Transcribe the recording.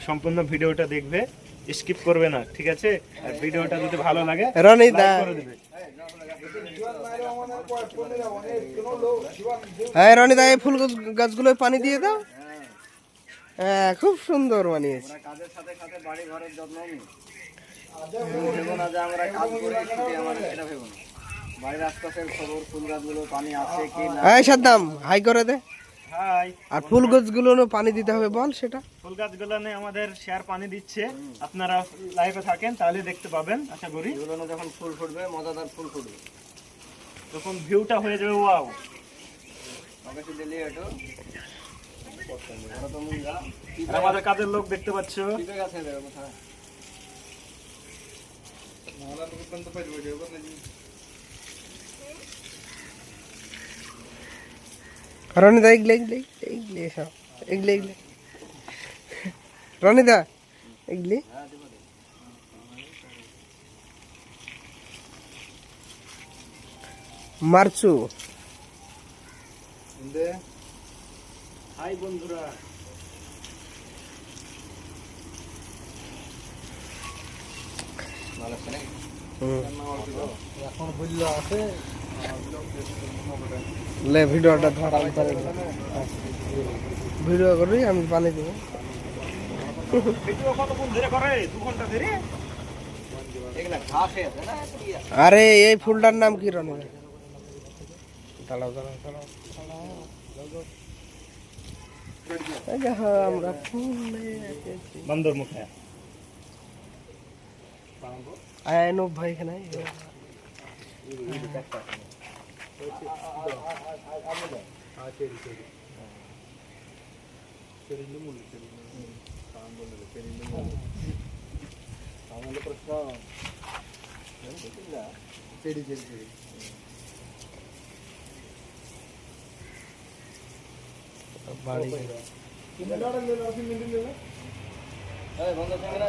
সম্পূর্ণ ভিডিওটা দেখবে, স্কিপ করবে না, ঠিক আছে? আর ভিডিওটা যদি ভালো লাগে রনিদা লাইক করে দেবে। হ্যাঁ রনিদা, এই ফুল গাছগুলো পানি দিয়ে দাও। হ্যাঁ খুব সুন্দর বানিয়েছে। কাজের সাথে সাথে বাড়ি ঘরের যত্ন নিই। ভেবো না যে আমরা কাজ করে ছুটি আমাদের, সেটা ভেবো না। বাড়ির আশপাশের খবর, ফুল গাছগুলো পানি আছে কি না। হ্যাঁ সাদ্দাম হাই করে দে। হাই। আর ফুল গাছগুলো পানি দিতে হবে বল সেটা। ফুল গাছগুলো আমাদের শেয়ার পানি দিচ্ছে, আপনারা লাইভে থাকেন তাহলে দেখতে পাবেন আশা করি। এগুলো যখন ফুল ফুটবে, মজাদার ফুল ফুটবে, তখন ভিউটা হয়ে যাবে ওয়াও। আমাকে দিলে একটু তো মুঙ্গা আর আমাদের কাজের লোক দেখতে পাচ্ছ। টিপে গেছে দেবে কোথায়। রনিদা এগলে এগলে এগলে সব এগলে এগলে রনিদা এগলে মারচু। হাই বন্ধুরা। এখন বুঝলো আছে লে ভিডিওটা ধর, আমি পানি দেব। ভিডিও করি আমি পানি দেব। ভিডিও কতক্ষণ ধরে করে? 2 ঘন্টা ধরে। এগুলা ঘাসে আছে না। আরে এই ফুলটার নাম কি রনিদা? দাঁড়াও দাঁড়াও দাঁড়াও। এই যে হ্যাঁ, আমরা ফুল নিয়ে এসেছি। বন্দর মুখে। আয় নো ভাই এখানে বাড়ি বন্ধ ক্যামেরা